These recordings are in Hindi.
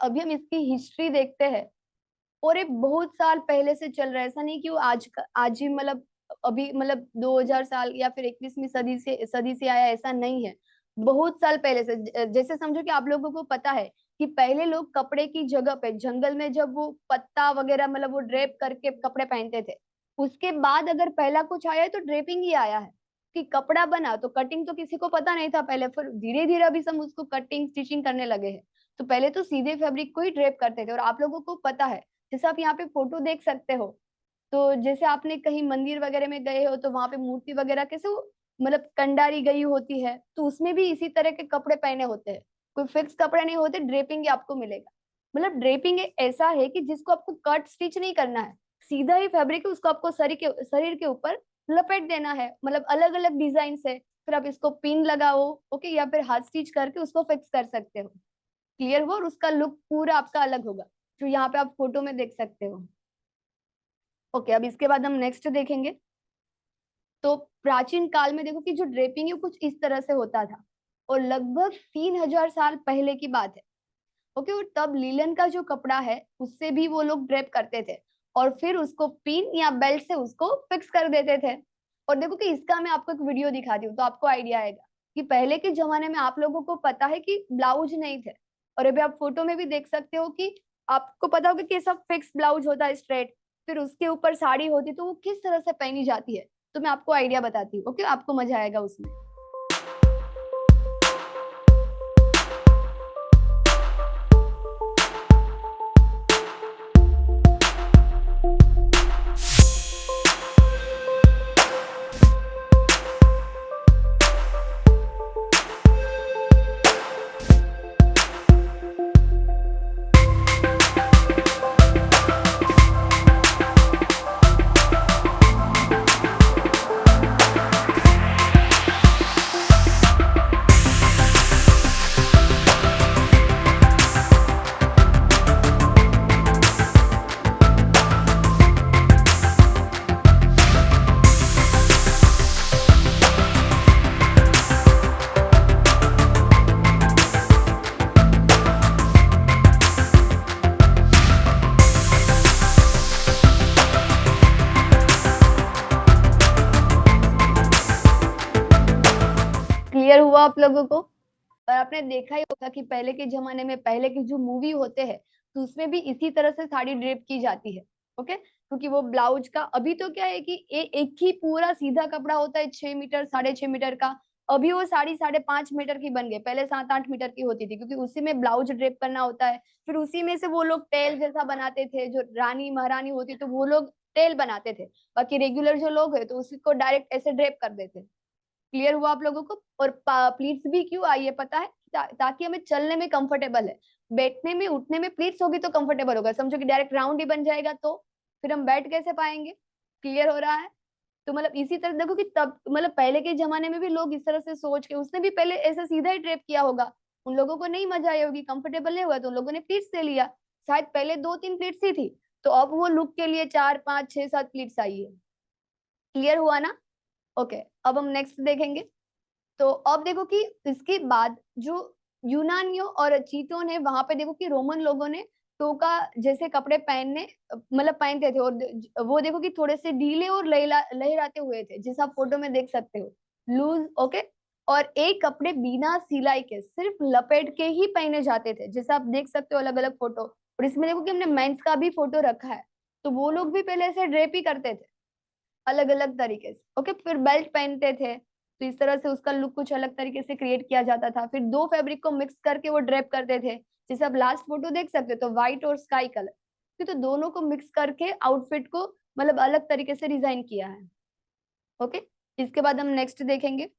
अभी हम इसकी हिस्ट्री देखते हैं और ये बहुत साल पहले से चल रहा है। ऐसा नहीं कि वो आज ही मतलब अभी मतलब 2000 साल या फिर 21वीं सदी से आया, ऐसा नहीं है। बहुत साल पहले से जैसे समझो कि आप लोगों को पता है कि पहले लोग कपड़े की जगह पे जंगल में जब वो पत्ता वगैरह मतलब वो ड्रेप करके कपड़े पहनते थे, उसके बाद अगर पहला कुछ आया है तो ड्रेपिंग ही आया है। कि कपड़ा बना तो कटिंग तो किसी को पता नहीं था पहले, फिर धीरे धीरे अभी सब उसको कटिंग स्टिचिंग करने लगे हैं। तो पहले तो सीधे फैब्रिक को ही ड्रेप करते थे। और आप लोगों को पता है, जैसे आप यहाँ पे फोटो देख सकते हो, तो जैसे आपने कहीं मंदिर वगैरह में गए हो तो वहां पे मूर्ति वगैरह कैसे वो मतलब कंडारी गई होती है, तो उसमें भी इसी तरह के कपड़े पहने होते हैं। कोई फिक्स कपड़े नहीं होते, ड्रेपिंग आपको मिलेगा। मतलब ड्रेपिंग ऐसा है कि जिसको आपको कट स्टिच नहीं करना है, सीधा ही फैब्रिक है उसको आपको शरीर के ऊपर लपेट देना है, मतलब अलग अलग डिजाइन से। फिर आप इसको पिन लगाओ, ओके, या फिर हाथ स्टिच करके उसको फिक्स कर सकते हो। क्लियर हुआ? और उसका लुक पूरा आपका अलग होगा, जो यहाँ पे आप फोटो में देख सकते हो। ओके, अब इसके बाद हम नेक्स्ट देखेंगे। तो प्राचीन काल में देखो कि जो ड्रेपिंग है वो कुछ इस तरह से होता था, और लगभग 3000 साल पहले की बात है। ओके, और तब लीलन का जो कपड़ा है उससे भी वो लोग ड्रेप करते थे, और फिर उसको पिन या बेल्ट से उसको फिक्स कर देते थे। और देखो कि इसका मैं आपको एक वीडियो दिखाती हूँ तो आपको आइडिया आएगा कि पहले के जमाने में आप लोगों को पता है कि ब्लाउज नहीं थे। और अभी आप फोटो में भी देख सकते हो कि आपको पता होगा कि सब फिक्स ब्लाउज होता है स्ट्रेट, फिर उसके ऊपर साड़ी होती, तो वो किस तरह से पहनी जाती है। तो मैं आपको आइडिया बताती हूँ, ओके, आपको मजा आएगा उसमें। क्लियर हुआ आप लोगों को? और आपने देखा ही होगा कि पहले के जमाने में पहले के जो मूवी होते हैं तो उसमें भी इसी तरह से साड़ी ड्रेप की जाती है। ओके, क्योंकि वो ब्लाउज का अभी तो क्या है कि एक ही पूरा सीधा कपड़ा होता है 6 मीटर 6.5 मीटर का। अभी वो साड़ी 5.5 मीटर की बन गई, पहले 7-8 मीटर की होती थी, क्योंकि उसी में ब्लाउज ड्रेप करना होता है। फिर उसी में से वो लोग टेल जैसा बनाते थे, जो रानी महारानी होती तो वो लोग टेल बनाते थे। बाकी रेगुलर जो लोग है तो उसी को डायरेक्ट ऐसे ड्रेप कर देते। क्लियर हुआ आप लोगों को? और प्लीट्स भी क्यों आई है पता है? ताकि हमें चलने में कंफर्टेबल है। बैठने में उठने में प्लीट्स होगी तो कंफर्टेबल होगा। समझो कि डायरेक्ट राउंड ही बन जाएगा तो फिर हम बैठ कैसे पाएंगे? क्लियर हो रहा है? तो मतलब इसी तरह देखो कि तब मतलब पहले के जमाने में भी लोग इस तरह से सोच के, उसने भी पहले ऐसे सीधा ही ड्रेप किया होगा। उन लोगों को नहीं मजा आई होगी, कंफर्टेबल नहीं हुआ, तो उन लोगों ने प्लीट्स ले लिया। शायद पहले 2-3 प्लीट्स ही थी, तो अब वो लुक के लिए 4-5-6-7 प्लीट्स आई है। क्लियर हुआ ना? ओके, अब हम नेक्स्ट देखेंगे। तो अब देखो कि इसके बाद जो यूनानियों और चीतों ने वहां पे देखो कि रोमन लोगों ने टोका जैसे कपड़े पहनने मतलब पहनते थे। और वो देखो कि थोड़े से ढीले और लहराते हुए थे, जैसे आप फोटो में देख सकते हो, लूज। ओके, और एक कपड़े बिना सिलाई के सिर्फ लपेट के ही पहने जाते थे, जैसे आप देख सकते हो अलग अलग फोटो। और इसमें देखो कि हमने मेंस का भी फोटो रखा है, तो वो लोग भी पहले ऐसे ड्रेप ही करते थे अलग अलग तरीके से। ओके, फिर बेल्ट पहनते थे, तो इस तरह से उसका लुक कुछ अलग तरीके से क्रिएट किया जाता था। फिर दो फैब्रिक को मिक्स करके वो ड्रेप करते थे, जैसे आप लास्ट फोटो देख सकते हो तो व्हाइट और स्काई कलर। तो दोनों को मिक्स करके आउटफिट को मतलब अलग तरीके से डिजाइन किया है। ओके, इसके बाद हम नेक्स्ट देखेंगे।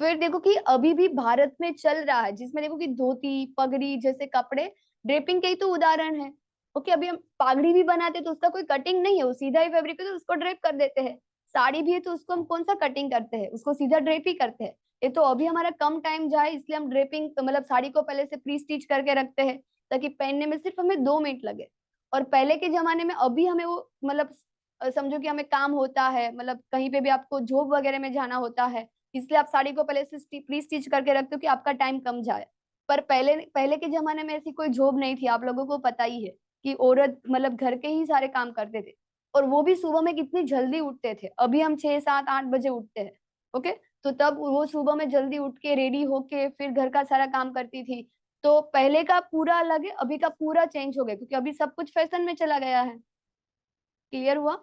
फिर देखो कि अभी भी भारत में चल रहा है, जिसमें देखो कि धोती पगड़ी जैसे कपड़े ड्रेपिंग के ही तो उदाहरण है। ओके, अभी हम पगड़ी भी बनाते तो उसका कोई कटिंग नहीं है, वो सीधा ही फैब्रिक है तो उसको ड्रेप कर देते हैं। साड़ी भी है तो उसको हम कौन सा कटिंग करते हैं, उसको सीधा ड्रेप ही करते हैं। ये तो अभी हमारा कम टाइम जाए इसलिए हम ड्रेपिंग मतलब साड़ी को पहले से प्री स्टिच करके रखते हैं, ताकि पहनने में सिर्फ हमें 2 मिनट लगे। और पहले के जमाने में अभी हमें वो मतलब समझो कि हमें काम होता है, मतलब कहीं पे भी आपको जॉब वगैरह में जाना होता है, इसलिए आप साड़ी को पहले से प्री स्टिच करके रखते हो कि आपका टाइम कम जाए। पर पहले पहले के जमाने में ऐसी कोई जॉब नहीं थी, आप लोगों को पता ही है कि औरत मतलब घर के ही सारे काम करते थे, और वो भी सुबह में कितनी जल्दी उठते थे। अभी हम 6 7 8 बजे उठते हैं, ओके। तो तब वो सुबह में जल्दी उठ के रेडी होके फिर घर का सारा काम करती थी। तो पहले का पूरा अलग है, अभी का पूरा चेंज हो गया, क्योंकि अभी सब कुछ फैशन में चला गया है। क्लियर हुआ?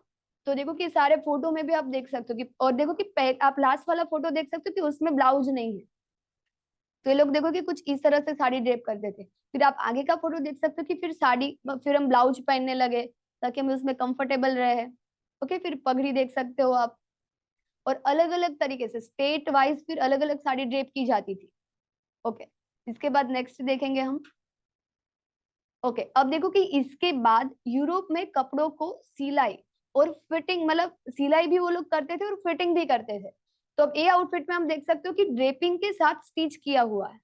तो देखो कि सारे फोटो में भी आप देख सकते हो कि, और देखो कि आप लास्ट वाला फोटो देख सकते हो कि उसमें ब्लाउज नहीं है। तो ये लोग देखो कि कुछ इस तरह से साड़ी ड्रेप करते थे। फिर आप आगे का फोटो देख सकते हो कि फिर साड़ी, फिर हम ब्लाउज पहनने लगे ताकि हम उसमें कंफर्टेबल रहे। ओके, फिर पगड़ी देख सकते हो आप। और अलग अलग तरीके से स्टेट वाइज फिर अलग अलग साड़ी ड्रेप की जाती थी। ओके, इसके बाद नेक्स्ट देखेंगे हम। ओके, अब देखो कि इसके बाद यूरोप में कपड़ों को सिलाई और फिटिंग, मतलब सिलाई भी वो लोग करते थे और फिटिंग भी करते थे। तो अब ये आउटफिट में हम देख सकते हो कि ड्रेपिंग के साथ स्टिच किया हुआ है,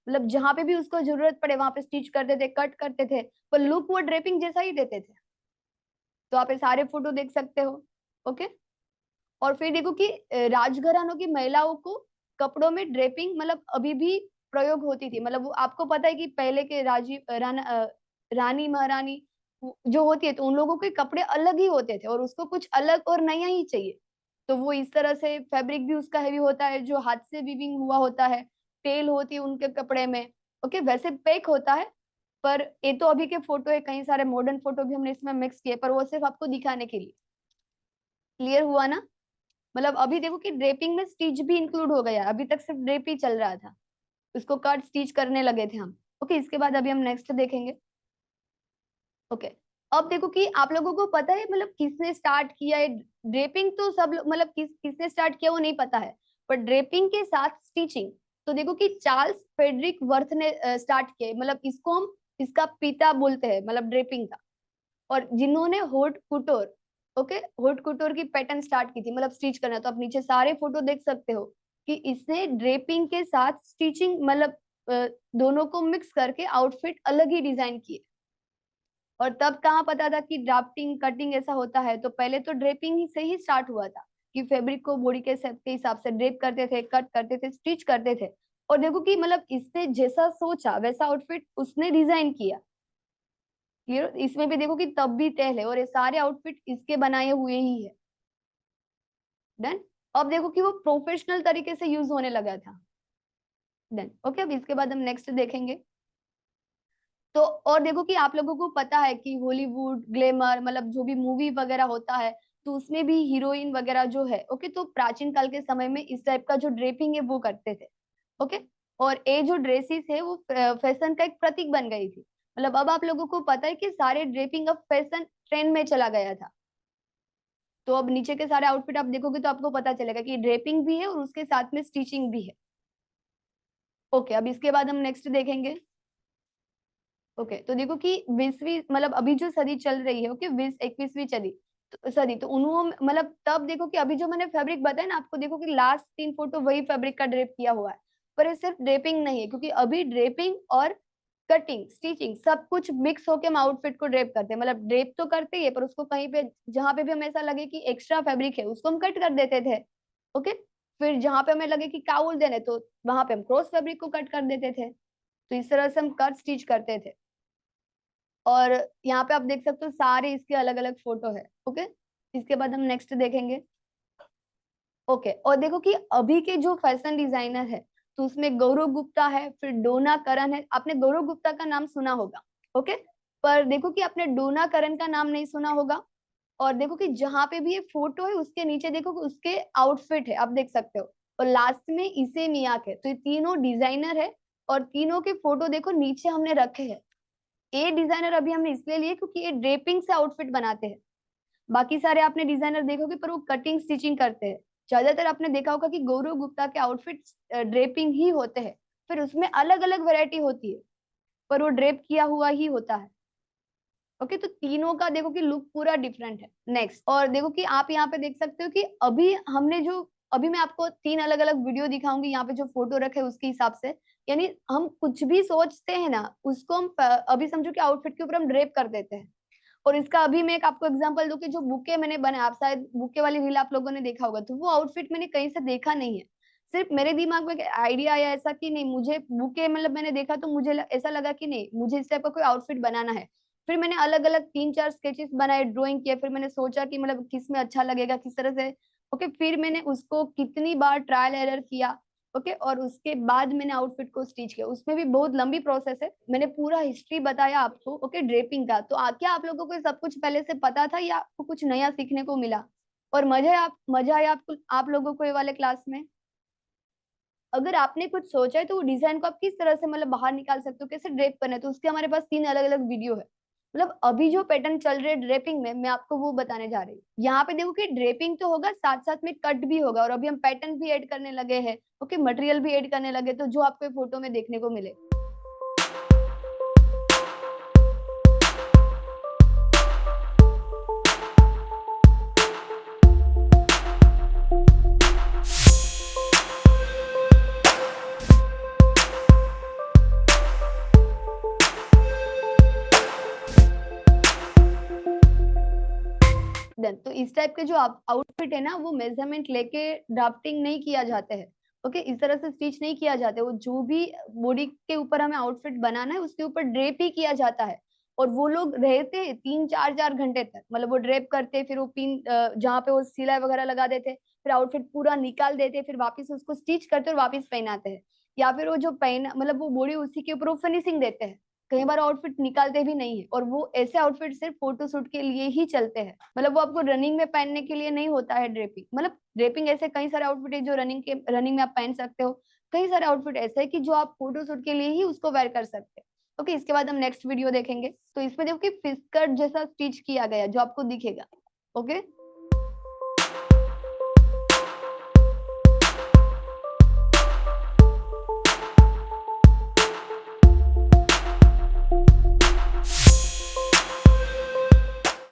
मतलब जहां पे भी उसको जरूरत पड़े वहां पे स्टिच करते थे, कट करते थे, पर लुक वो ड्रेपिंग जैसा ही देते थे। तो आप ये सारे फोटो देख सकते हो। ओके, और फिर देखो कि राजघरानों की महिलाओं को कपड़ों में ड्रेपिंग मतलब अभी भी प्रयोग होती थी। मतलब वो आपको पता है कि पहले के रानी महारानी जो होती है, तो उन लोगों के कपड़े अलग ही होते थे और उसको कुछ अलग और नया ही चाहिए। तो वो इस तरह से फैब्रिक भी उसका हैवी होता है, जो हाथ से वीविंग हुआ होता है, टेल होती है उनके कपड़े में। ओके, वैसे पैक होता है। पर ये तो अभी के फोटो है, कई सारे मॉडर्न फोटो भी हमने इसमें मिक्स किए, पर वो सिर्फ आपको दिखाने के लिए। क्लियर हुआ ना? मतलब अभी देखो कि ड्रेपिंग में स्टिच भी इंक्लूड हो गया, अभी तक सिर्फ ड्रेप ही चल रहा था, उसको कट स्टिच करने लगे थे हम। ओके, इसके बाद अभी हम नेक्स्ट देखेंगे। ओके, अब देखो कि आप लोगों को पता है मतलब किसने स्टार्ट किया है ड्रेपिंग, तो सब मतलब किसने स्टार्ट किया वो नहीं पता है, पर ड्रेपिंग के साथ स्टिचिंग तो देखो कि चार्ल्स फ्रेडरिक वर्थ ने स्टार्ट किया, मतलब इसको हम इसका पिता बोलते हैं, मतलब ड्रेपिंग का। और जिन्होंने होट कुटोर, ओके, होट कुटोर की पैटर्न स्टार्ट की थी, मतलब स्टिच करना। तो आप नीचे सारे फोटो देख सकते हो कि इसने ड्रेपिंग के साथ स्टिचिंग मतलब दोनों को मिक्स करके आउटफिट अलग ही डिजाइन किए। और तब कहाँ पता था कि ड्राफ्टिंग कटिंग ऐसा होता है, तो पहले तो ड्रेपिंग ही से ही स्टार्ट हुआ था कि फैब्रिक को बॉडी के शेप के हिसाब से ड्रेप करते थे, कट करते थे, स्टिच करते थे। और देखो कि मतलब इसने जैसा सोचा वैसा आउटफिट उसने डिजाइन किया। क्लियर? इसमें भी देखो कि तब भी तेल है और ये सारे आउटफिट इसके बनाए हुए ही है। डन। अब देखो कि वो प्रोफेशनल तरीके से यूज होने लगा था। डन। ओके, अब इसके बाद हम नेक्स्ट देखेंगे। तो और देखो कि आप लोगों को पता है कि हॉलीवुड ग्लैमर मतलब जो भी मूवी वगैरह होता है, तो उसमें भी हीरोइन वगैरह जो है, ओके, तो प्राचीन काल के समय में इस टाइप का जो ड्रेपिंग है वो करते थे। ओके, और ये जो ड्रेसेस है वो फैशन का एक प्रतीक बन गई थी। मतलब अब आप लोगों को पता है कि सारे ड्रेपिंग अब फैशन ट्रेंड में चला गया था। तो अब नीचे के सारे आउटफिट आप देखोगे तो आपको पता चलेगा कि ड्रेपिंग भी है और उसके साथ में स्टिचिंग भी है। ओके, अब इसके बाद हम नेक्स्ट देखेंगे। ओके, तो देखो कि 20वीं मतलब अभी जो सदी चल रही है, ओके, 21वीं सदी, तो सदी तो उन्होंने मतलब तब देखो कि अभी जो मैंने फैब्रिक बताया ना आपको, देखो कि लास्ट 3 फोटो वही फैब्रिक का ड्रेप किया हुआ है। पर ये सिर्फ ड्रेपिंग नहीं है, क्योंकि अभी ड्रेपिंग और कटिंग स्टिचिंग सब कुछ मिक्स होके हम आउटफिट को ड्रेप करते हैं। मतलब ड्रेप तो करते ही है, पर उसको कहीं पे जहां पे भी हमें ऐसा लगे कि एक्स्ट्रा फैब्रिक है उसको हम कट कर देते थे। ओके, फिर जहां पे हमें लगे कि काउल देने, तो वहां पे हम क्रॉस फैब्रिक को कट कर देते थे। तो इस तरह से हम कट स्टिच करते थे। और यहाँ पे आप देख सकते हो सारे इसके अलग अलग फोटो है। ओके, इसके बाद हम नेक्स्ट देखेंगे। ओके, और देखो कि अभी के जो फैशन डिजाइनर है, तो उसमें गौरव गुप्ता है, फिर डोना करन है। आपने गौरव गुप्ता का नाम सुना होगा, ओके, पर देखो कि आपने डोना करन का नाम नहीं सुना होगा। और देखो कि जहां पे भी ये फोटो है उसके नीचे देखो कि उसके आउटफिट है, आप देख सकते हो। और लास्ट में इसे मियाक है। तो ये तीनों डिजाइनर है और तीनों के फोटो देखो नीचे हमने रखे हैं। ये डिजाइनर अभी हमने इसलिए लिए क्योंकि ये ड्रेपिंग से आउटफिट बनाते हैं। बाकी सारे आपने डिजाइनर देखोगे पर वो कटिंग स्टिचिंग करते हैं। ज्यादातर आपने देखा होगा कि गौरव गुप्ता के आउटफिट ड्रेपिंग ही होते हैं, फिर उसमें अलग अलग वैरायटी होती है, पर वो ड्रेप किया हुआ ही होता है। ओके, तो तीनों का देखो कि लुक पूरा डिफरेंट है। नेक्स्ट, और देखो कि आप यहाँ पे देख सकते हो कि अभी हमने जो, अभी मैं आपको 3 अलग अलग वीडियो दिखाऊंगी यहाँ पे जो फोटो रखे उसके हिसाब से। यानी हम कुछ भी सोचते हैं ना उसको हम अभी समझो कि आउटफिट के ऊपर हम ड्रेप कर देते हैं। और इसका अभी मैं एक आपको एग्जांपल दूं कि जो बुके मैंने बनाया, आप शायद बुके वाली रील आप लोगों ने देखा होगा, तो वो आउटफिट मैंने कहीं से देखा नहीं है। सिर्फ मेरे दिमाग में आइडिया आया ऐसा कि नहीं, मुझे बुके मतलब मैंने देखा तो मुझे ऐसा लगा कि नहीं, मुझे इस टाइप का कोई आउटफिट बनाना है। फिर मैंने अलग अलग 3-4 स्केचेस बनाए, ड्राइंग किए, फिर मैंने सोचा कि मतलब किस में अच्छा लगेगा, किस तरह से। ओके, फिर मैंने उसको कितनी बार ट्रायल एरर किया। ओके, और उसके बाद मैंने आउटफिट को स्टिच किया। उसमें भी बहुत लंबी प्रोसेस है, मैंने पूरा हिस्ट्री बताया आपको। ओके, ड्रेपिंग का। तो क्या आप लोगों को सब कुछ पहले से पता था या आपको कुछ नया सीखने को मिला? और मजा आया आपको, आप लोगों को ये वाले क्लास में? अगर आपने कुछ सोचा है तो वो डिजाइन को आप किस तरह से मतलब बाहर निकाल सकते हो, कैसे ड्रेप करना है, तो उसके हमारे पास 3 अलग अलग वीडियो है। मतलब अभी जो पैटर्न चल रहे हैं ड्रेपिंग में, मैं आपको वो बताने जा रही हूँ। यहाँ पे देखो कि ड्रेपिंग तो होगा, साथ साथ में कट भी होगा, और अभी हम पैटर्न भी ऐड करने लगे हैं। ओके, मटेरियल भी ऐड करने लगे, तो जो आपको फोटो में देखने को मिले। देन तो इस टाइप के जो आउटफिट है ना, वो मेजरमेंट लेके ड्राफ्टिंग नहीं किया जाते हैं। ओके, इस तरह से स्टिच नहीं किया जाता है। वो जो भी बॉडी के ऊपर हमें आउटफिट बनाना है उसके ऊपर ड्रेप ही किया जाता है। और वो लोग रहते हैं 3-4 घंटे तक, मतलब वो ड्रेप करते, फिर वो पिन जहाँ पे वो सिलाई वगैरह लगा देते, फिर आउटफिट पूरा निकाल देते, फिर वापस उसको स्टिच करते और वापस पहनाते हैं। या फिर वो जो पहना मतलब वो बॉडी उसी के ऊपर वो फिनिशिंग देते हैं। कई बार आउटफिट निकालते भी नहीं है, और वो ऐसे आउटफिट सिर्फ फोटोशूट के लिए ही चलते हैं। मतलब वो आपको रनिंग में पहनने के लिए नहीं होता है ड्रेपिंग। मतलब ड्रेपिंग ऐसे कई सारे आउटफिट है जो रनिंग में आप पहन सकते हो। कई सारे आउटफिट ऐसे है कि जो आप फोटोशूट के लिए ही उसको वेयर कर सकते हैं। ओके, इसके बाद हम नेक्स्ट वीडियो देखेंगे। तो इसमें देखो कि फिस्कट जैसा स्टिच किया गया जो आपको दिखेगा। ओके,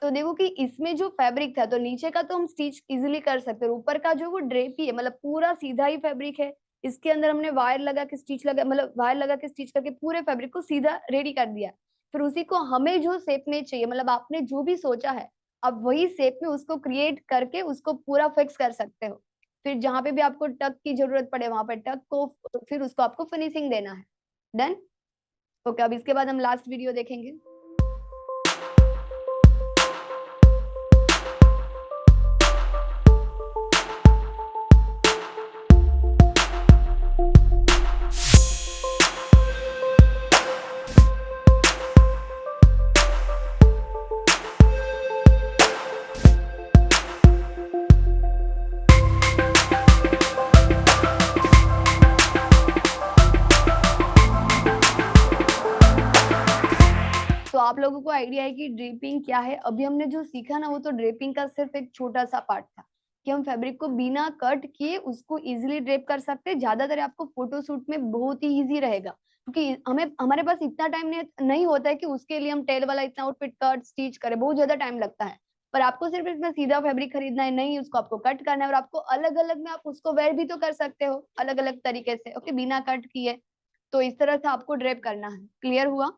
तो देखो कि इसमें जो फैब्रिक था, तो नीचे का तो हम स्टिच इजीली कर सकते हैं, ऊपर का जो वो ड्रेप ही है, मतलब पूरा सीधा ही फैब्रिक है। इसके अंदर हमने वायर लगा के स्टिच लगा, मतलब वायर लगा के स्टिच करके पूरे फैब्रिक को सीधा रेडी कर दिया। फिर उसी को हमें जो शेप में चाहिए, मतलब आपने जो भी सोचा है, आप वही शेप में उसको क्रिएट करके उसको पूरा फिक्स कर सकते हो। फिर जहां पे भी आपको टक की जरूरत पड़े वहां पर टक को, फिर उसको आपको फिनिशिंग देना है। डन। ओके, अब इसके बाद हम लास्ट वीडियो देखेंगे। तो आप लोगों को आइडिया है कि ड्रेपिंग क्या है। अभी हमने जो सीखा ना, वो तो ड्रेपिंग का सिर्फ एक छोटा सा पार्ट था, कि हम फैब्रिक को बिना कट किए उसको इजीली ड्रेप कर सकते हैं। ज्यादातर आपको फोटोशूट में बहुत ही इजी रहेगा, क्योंकि हमें हमारे पास इतना टाइम नहीं होता है कि उसके लिए हम टेल वाला इतना आउटफिट कट स्टिच करें, बहुत ज्यादा टाइम लगता है। पर आपको सिर्फ इसमें सीधा फैब्रिक खरीदना है, नहीं उसको आपको कट करना है, और आपको अलग अलग में आप उसको वेयर भी तो कर सकते हो अलग अलग तरीके से। ओके, बिना कट किए। तो इस तरह से आपको ड्रेप करना है। क्लियर हुआ?